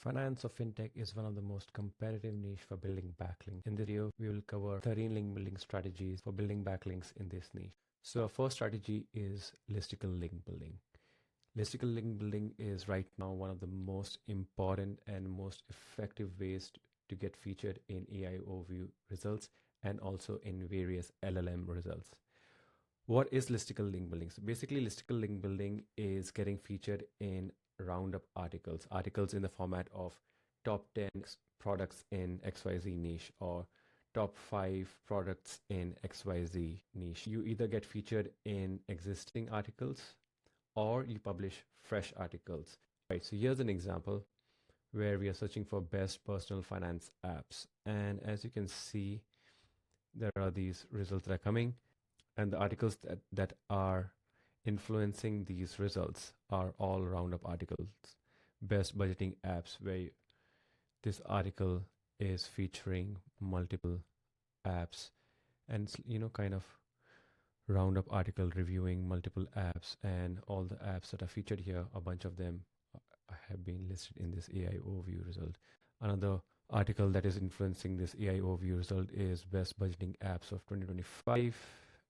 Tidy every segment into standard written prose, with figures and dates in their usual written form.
Finance or FinTech is one of the most competitive niche for building backlinks. In this video, we will cover 13 link building strategies for building backlinks in this niche. So our first strategy is listicle link building. Listicle link building is right now one of the most important and most effective ways to get featured in AI overview results and also in various LLM results. What is listicle link building? So basically, listicle link building is getting featured in Roundup articles in the format of top 10 products in XYZ niche or top 5 products in XYZ niche. You either get featured in existing articles or you publish fresh articles. Right, so here's an example where we are searching for best personal finance apps. And as you can see, there are these results that are coming, and the articles that are influencing these results are all Roundup articles. Best budgeting apps, where this article is featuring multiple apps and kind of Roundup article reviewing multiple apps, and all the apps that are featured here, a bunch of them have been listed in this AI overview result. Another article that is influencing this AI overview result is best budgeting apps of 2025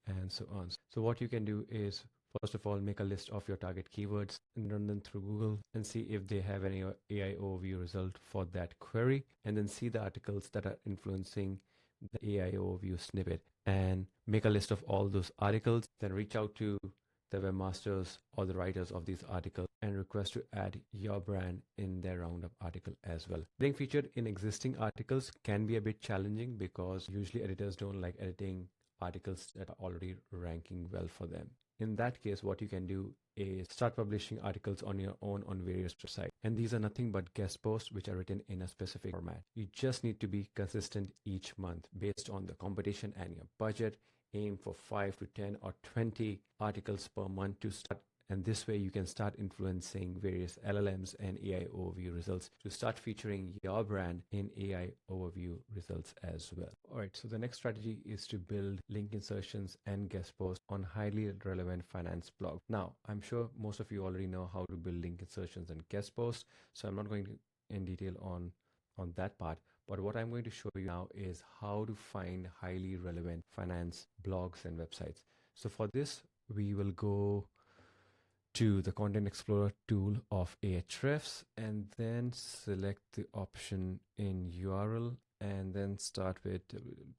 and so on. So what you can do is, first of all, make a list of your target keywords and run them through Google and see if they have any AI overview result for that query, and then see the articles that are influencing the AI overview snippet and make a list of all those articles. Then reach out to the webmasters or the writers of these articles and request to add your brand in their Roundup article as well. Being featured in existing articles can be a bit challenging because usually editors don't like editing articles that are already ranking well for them. In that case, what you can do is start publishing articles on your own on various websites. And these are nothing but guest posts which are written in a specific format. You just need to be consistent each month based on the competition and your budget. Aim for 5 to 10 or 20 articles per month to start. And this way you can start influencing various LLMs and AI overview results to start featuring your brand in AI overview results as well. All right, so the next strategy is to build link insertions and guest posts on highly relevant finance blogs. Now, I'm sure most of you already know how to build link insertions and guest posts, so I'm not going to in detail on that part. But what I'm going to show you now is how to find highly relevant finance blogs and websites. So for this, we will go to the Content Explorer tool of Ahrefs and then select the option in URL and then start with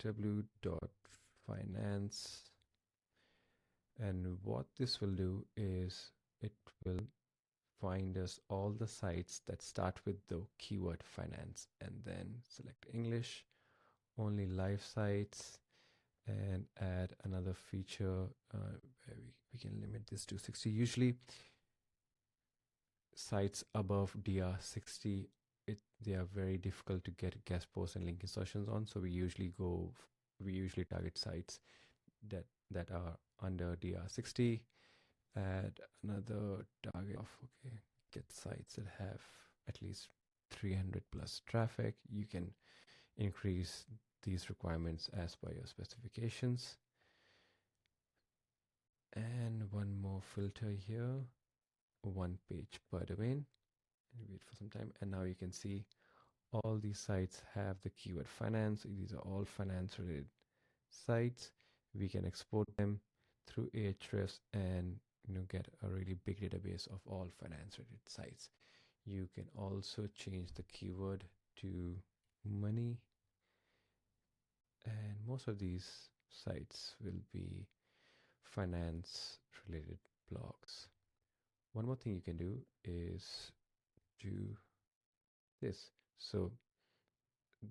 www.finance. And what this will do is it will find us all the sites that start with the keyword finance, and then select English, only live sites, and add another feature where we can limit this to 60. Usually sites above DR60, they are very difficult to get guest posts and link insertions on, so we usually target sites that are under DR60. Add another target of get sites that have at least 300 plus traffic. You can increase these requirements as per your specifications. And one more filter here, one page per domain. And wait for some time, and now you can see all these sites have the keyword finance. These are all finance related sites. We can export them through Ahrefs and get a really big database of all finance related sites. You can also change the keyword to money, and most of these sites will be finance related blogs. One more thing you can do is do this. So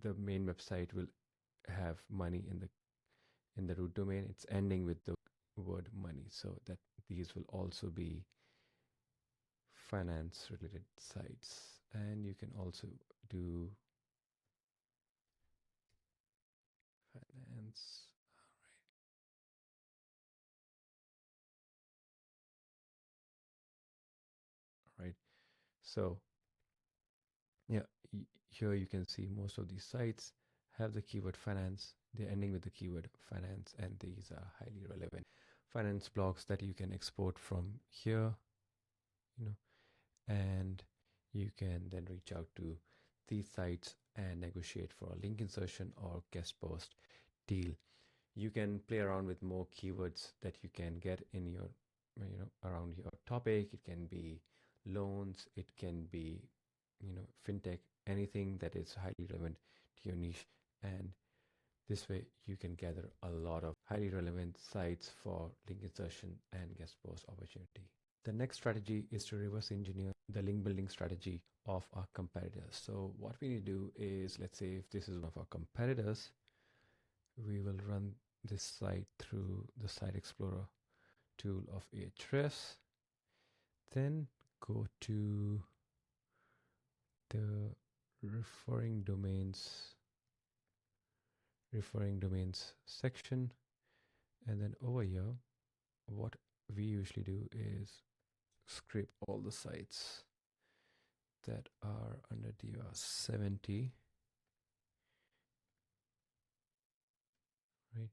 the main website will have money in the root domain. It's ending with the word money, so that these will also be finance related sites. And you can also do finance. All right, so yeah, here you can see most of these sites have the keyword finance. They're ending with the keyword finance, and these are highly relevant finance blogs that you can export from here, and you can then reach out to these sites and negotiate for a link insertion or guest post deal. You can play around with more keywords that you can get in your, around your topic. It can be loans, it can be, FinTech, anything that is highly relevant to your niche. And this way you can gather a lot of highly relevant sites for link insertion and guest post opportunity. The next strategy is to reverse engineer the link building strategy of our competitors. So what we need to do is, let's say if this is one of our competitors, we will run this site through the Site Explorer tool of Ahrefs. Then go to the referring domains section, and then over here what we usually do is scrape all the sites that are under DR 70, right?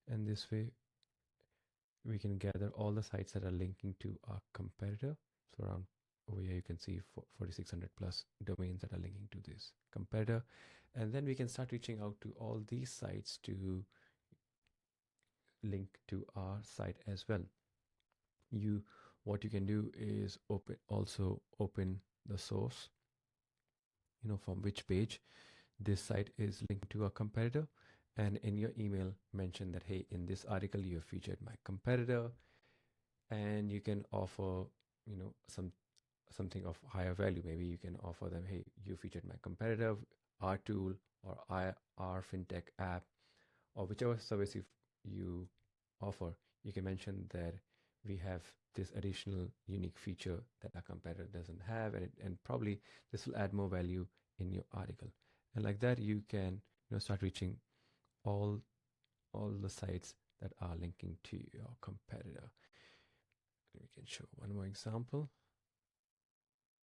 And this way we can gather all the sites that are linking to our competitor. So around over here you can see 4,600 plus domains that are linking to this competitor, and then we can start reaching out to all these sites to link to our site as well. What you can do is open the source, from which page this site is linked to a competitor, and in your email mention that, hey, in this article you have featured my competitor, and you can offer something of higher value. Maybe you can offer them, hey, you featured my competitor, our tool, or our FinTech app, or whichever service you offer. You can mention that we have this additional unique feature that our competitor doesn't have, and probably this will add more value in your article. And like that, you can start reaching all the sites that are linking to your competitor. We can show one more example.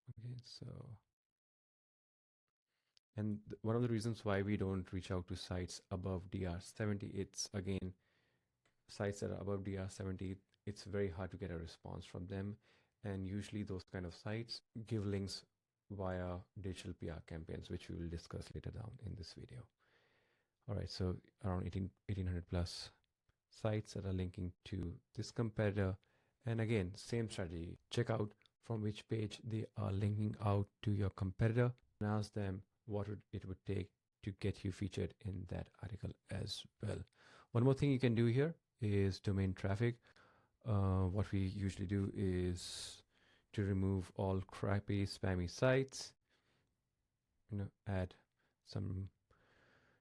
Okay, so, and one of the reasons why we don't reach out to sites above DR 70, it's again, sites that are above DR 70, it's very hard to get a response from them. And usually those kind of sites give links via digital PR campaigns, which we will discuss later down in this video. All right, so around 1,800 plus sites that are linking to this competitor. And again, same strategy. Check out from which page they are linking out to your competitor and ask them what it would take to get you featured in that article as well. One more thing you can do here is domain traffic. What we usually do is to remove all crappy, spammy sites, add some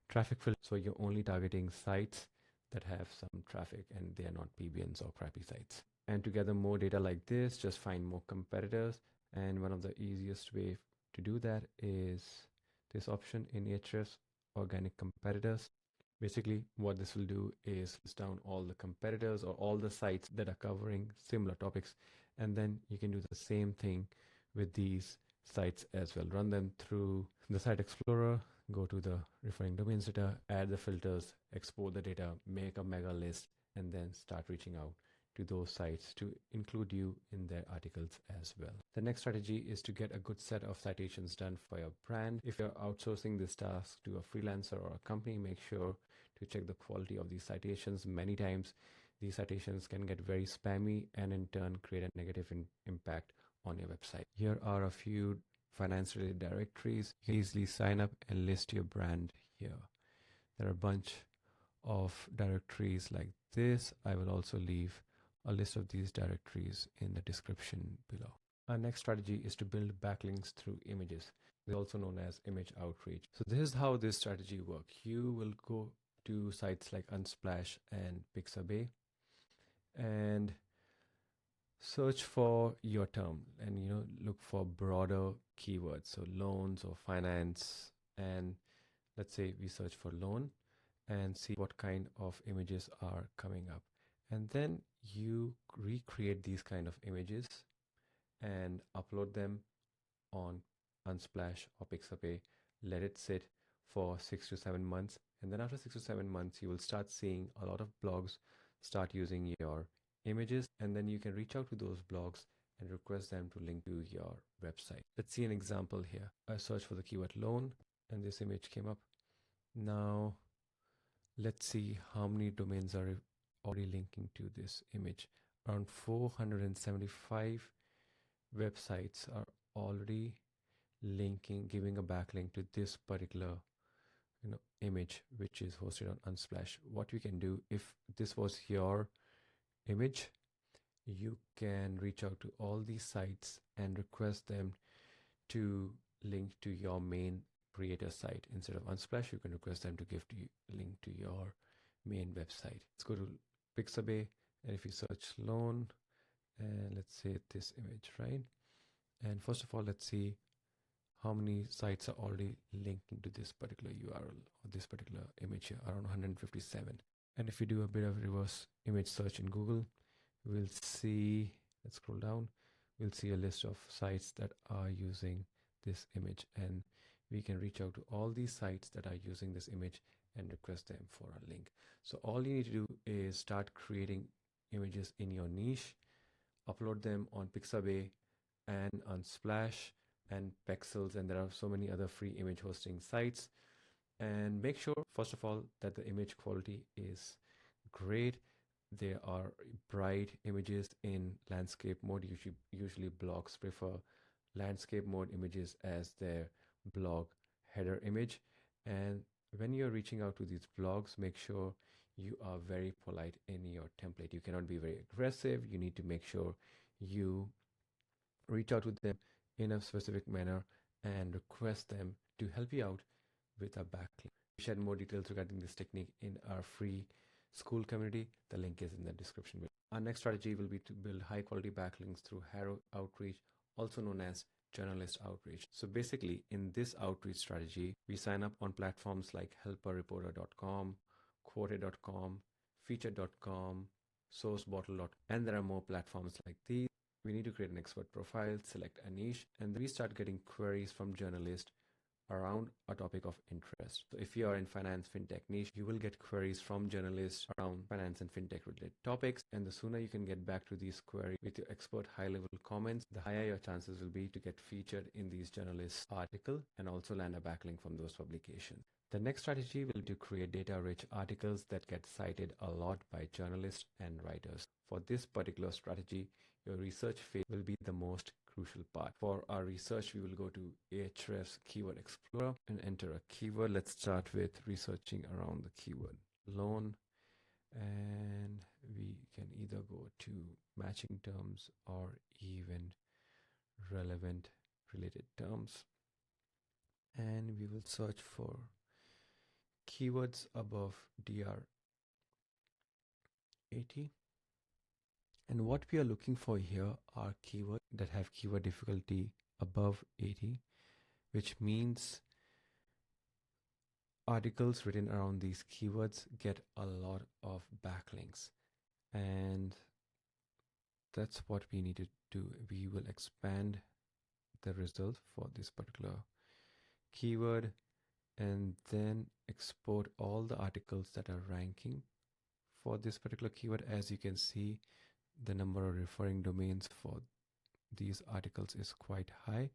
traffic filter, so you're only targeting sites that have some traffic and they are not PBNs or crappy sites. And to gather more data like this, just find more competitors. And one of the easiest way to do that is this option in Ahrefs, organic competitors. Basically, what this will do is list down all the competitors or all the sites that are covering similar topics. And then you can do the same thing with these sites as well. Run them through the Site Explorer, go to the referring domains data, add the filters, export the data, make a mega list, and then start reaching out to those sites to include you in their articles as well. The next strategy is to get a good set of citations done for your brand. If you're outsourcing this task to a freelancer or a company, make sure to check the quality of these citations. Many times these citations can get very spammy and in turn create a negative impact on your website. Here are a few finance related directories. You can easily sign up and list your brand here. There are a bunch of directories like this. I will also leave a list of these directories in the description below. Our next strategy is to build backlinks through images. They're also known as image outreach. So this is how this strategy works. You will go to sites like Unsplash and Pixabay and search for your term and look for broader keywords, so loans or finance. And let's say we search for loan and see what kind of images are coming up, and then you recreate these kind of images and upload them on Unsplash or Pixabay. Let it sit for 6 to 7 months, and then after 6 to 7 months you will start seeing a lot of blogs start using your images, and then you can reach out to those blogs and request them to link to your website. Let's see an example here. I searched for the keyword loan and this image came up. Now let's see how many domains are already linking to this image. Around 475 websites are already linking, giving a backlink to this particular image, which is hosted on Unsplash. What you can do, if this was your image, you can reach out to all these sites and request them to link to your main creator site. Instead of Unsplash, you can request them to give to you link to your main website. Let's go to Pixabay, and if you search loan, and let's say this image, right? And first of all, let's see how many sites are already linking to this particular URL or this particular image here, around 157. And if you do a bit of reverse image search in Google, we'll see, let's scroll down, we'll see a list of sites that are using this image, and we can reach out to all these sites that are using this image and request them for a link. So all you need to do is start creating images in your niche, upload them on Pixabay and Unsplash and Pexels, and there are so many other free image hosting sites. And make sure, first of all, that the image quality is great. There are bright images in landscape mode. Usually blogs prefer landscape mode images as their blog header image. And when you're reaching out to these blogs, make sure you are very polite in your template. You cannot be very aggressive. You need to make sure you reach out to them in a specific manner and request them to help you out with a backlink. We shared more details regarding this technique in our free school community. The link is in the description below. Our next strategy will be to build high quality backlinks through HARO outreach, also known as journalist outreach. So basically, in this outreach strategy, we sign up on platforms like helperreporter.com, quoted.com, featured.com, sourcebottle.com, and there are more platforms like these. We need to create an expert profile, select a niche, and we start getting queries from journalists around a topic of interest. So if you are in finance fintech niche, you will get queries from journalists around finance and fintech related topics. And the sooner you can get back to these queries with your expert high level comments, the higher your chances will be to get featured in these journalists' article and also land a backlink from those publications. The next strategy will be to create data-rich articles that get cited a lot by journalists and writers. For this particular strategy, your research phase will be the most crucial part. For our research, we will go to Ahrefs Keyword Explorer and enter a keyword. Let's start with researching around the keyword loan, and we can either go to matching terms or even relevant related terms, and we will search for keywords above DR 80. And what we are looking for here are keywords that have keyword difficulty above 80, which means articles written around these keywords get a lot of backlinks. And that's what we need to do. We will expand the result for this particular keyword and then export all the articles that are ranking for this particular keyword. As you can see, the number of referring domains for these articles is quite high,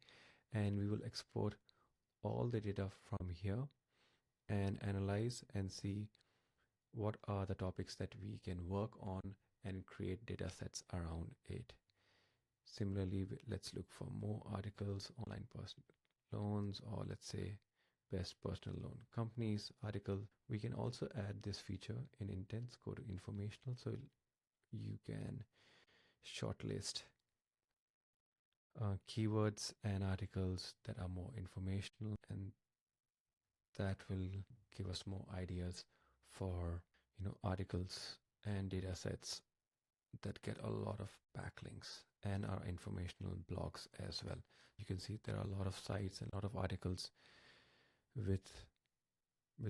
and we will export all the data from here and analyze and see what are the topics that we can work on and create data sets around it. Similarly, let's look for more articles, online personal loans, or let's say best personal loan companies article. We can also add this feature in intents. Go to informational, so you can shortlist keywords and articles that are more informational, and that will give us more ideas for articles and data sets that get a lot of backlinks and are informational blogs as well. You can see there are a lot of sites and a lot of articles with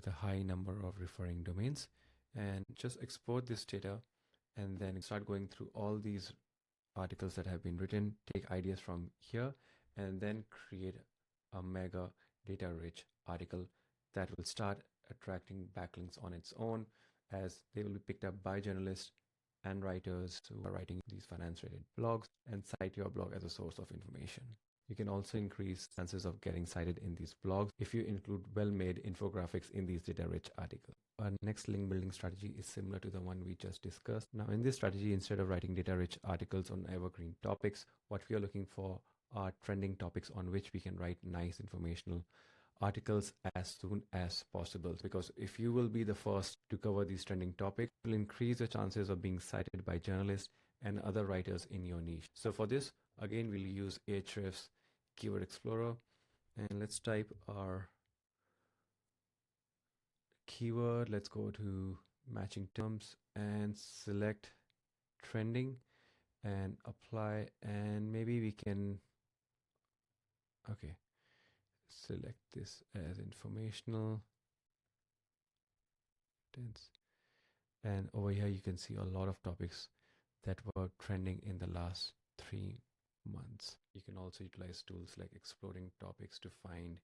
a high number of referring domains, and just export this data and then start going through all these articles that have been written, take ideas from here, and then create a mega data rich article that will start attracting backlinks on its own, as they will be picked up by journalists and writers who are writing these finance-related blogs and cite your blog as a source of information. You can also increase chances of getting cited in these blogs if you include well-made infographics in these data-rich articles. Our next link building strategy is similar to the one we just discussed. Now, in this strategy, instead of writing data-rich articles on evergreen topics, what we are looking for are trending topics on which we can write nice informational articles as soon as possible, because if you will be the first to cover these trending topics, it will increase the chances of being cited by journalists and other writers in your niche. So for this, again, we'll use Ahrefs Keyword Explorer, and let's type our keyword. Let's go to matching terms and select trending and apply, and maybe we can select this as informational. And over here you can see a lot of topics that were trending in the last 3 months. You can also utilize tools like exploring topics to find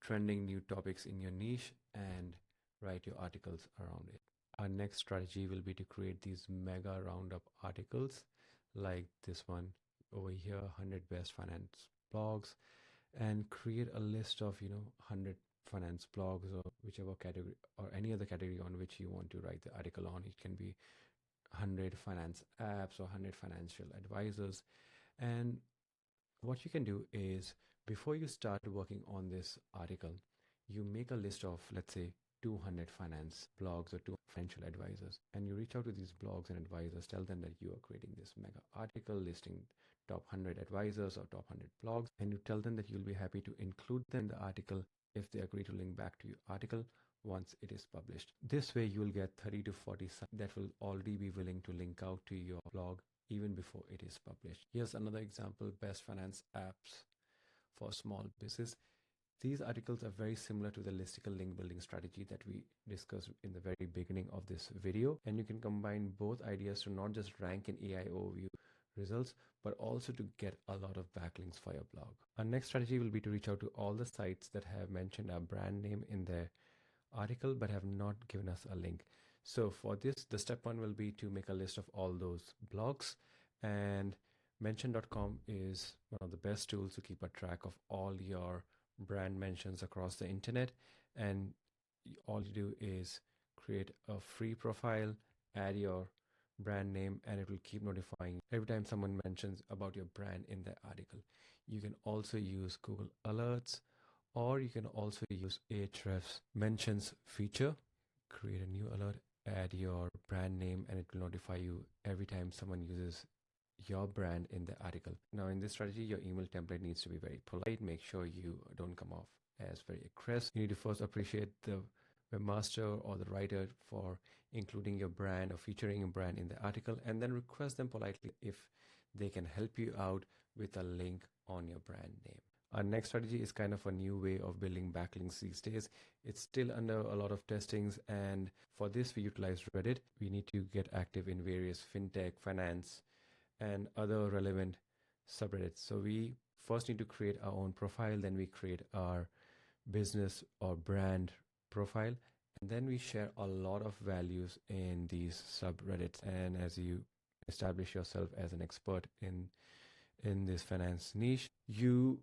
trending new topics in your niche and write your articles around it. Our next strategy will be to create these mega roundup articles like this one over here, 100 best finance blogs, and create a list of 100 finance blogs or whichever category or any other category on which you want to write the article on. It can be 100 finance apps or 100 financial advisors. And what you can do is, before you start working on this article, you make a list of, let's say, 200 finance blogs or 2 financial advisors, and you reach out to these blogs and advisors, tell them that you are creating this mega article listing top 100 advisors or top 100 blogs, and you tell them that you'll be happy to include them in the article if they agree to link back to your article once it is published. This way you will get 30 to 40 sites that will already be willing to link out to your blog even before it is published. Here's another example, best finance apps for small business. These articles are very similar to the Listicle link building strategy that we discussed in the very beginning of this video, and you can combine both ideas to not just rank in AI overview results, but also to get a lot of backlinks for your blog. Our next strategy will be to reach out to all the sites that have mentioned our brand name in their article but have not given us a link. So for this, the step 1 will be to make a list of all those blogs, and mention.com is one of the best tools to keep a track of all your brand mentions across the internet. And all you do is create a free profile, add your brand name, and it will keep notifying every time someone mentions about your brand in the article. You can also use Google Alerts, or you can also use Ahrefs mentions feature. Create a new alert, add your brand name, and it will notify you every time someone uses your brand in the article. Now, in this strategy, your email template needs to be very polite. Make sure you don't come off as very aggressive. You need to first appreciate the webmaster or the writer for including your brand or featuring your brand in the article, and then request them politely if they can help you out with a link on your brand name. Our next strategy is kind of a new way of building backlinks these days. It's still under a lot of testings, and for this we utilize Reddit. We need to get active in various FinTech, finance, and other relevant subreddits. So we first need to create our own profile, then we create our business or brand profile, and then we share a lot of values in these subreddits. And as you establish yourself as an expert in this finance niche, you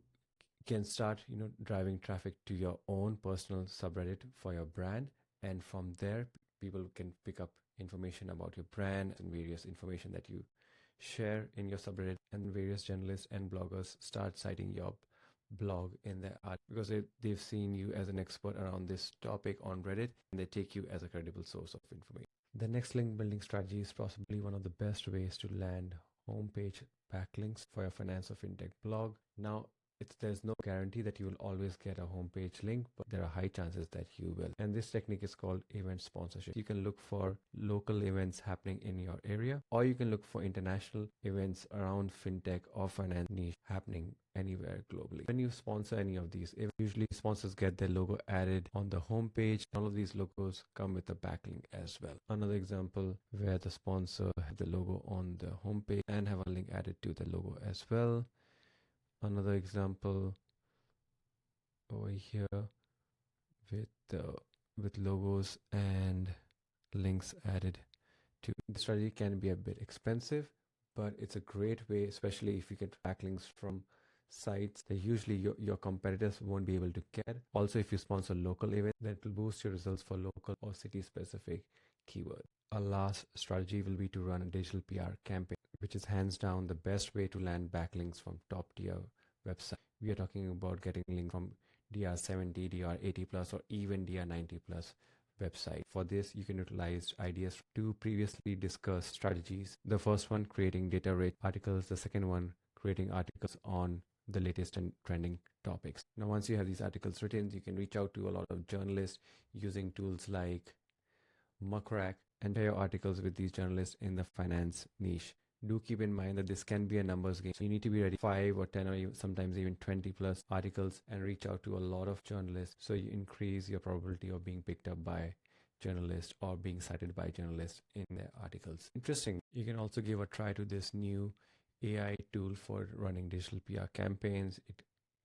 can start driving traffic to your own personal subreddit for your brand, and from there people can pick up information about your brand and various information that you share in your subreddit, and various journalists and bloggers start citing your blog in their art because they've seen you as an expert around this topic on Reddit, and they take you as a credible source of information. The next link building strategy is possibly one of the best ways to land homepage backlinks for your finance or fintech blog. Now, there's no guarantee that you will always get a homepage link, but there are high chances that you will. And this technique is called event sponsorship. You can look for local events happening in your area, or you can look for international events around fintech or finance niche happening anywhere globally. When you sponsor any of these, usually sponsors get their logo added on the homepage. All of these logos come with a backlink as well. Another example where the sponsor has the logo on the homepage and have a link added to the logo as well. Another example over here with logos and links added too. The strategy can be a bit expensive, but it's a great way, especially if you get backlinks from sites that usually your competitors won't be able to get. Also, if you sponsor local events, then it will boost your results for local or city specific keywords. Our last strategy will be to run a digital PR campaign, which is hands down the best way to land backlinks from top tier websites. We are talking about getting links from DR70, DR80 plus, or even DR90 plus website. For this, you can utilize ideas from two previously discussed strategies. The first one, creating data-rich articles. The second one, creating articles on the latest and trending topics. Now, once you have these articles written, you can reach out to a lot of journalists using tools like Muckrack and share your articles with these journalists in the finance niche. Do keep in mind that this can be a numbers game. So you need to be ready 5 or 10 or even, sometimes even 20 plus articles and reach out to a lot of journalists. So you increase your probability of being picked up by journalists or being cited by journalists in their articles. Interesting. You can also give a try to this new AI tool for running digital PR campaigns.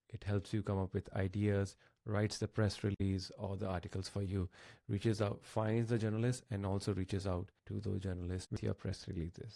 It helps you come up with ideas, writes the press release or the articles for you, reaches out, finds the journalist, and also reaches out to those journalists with your press releases.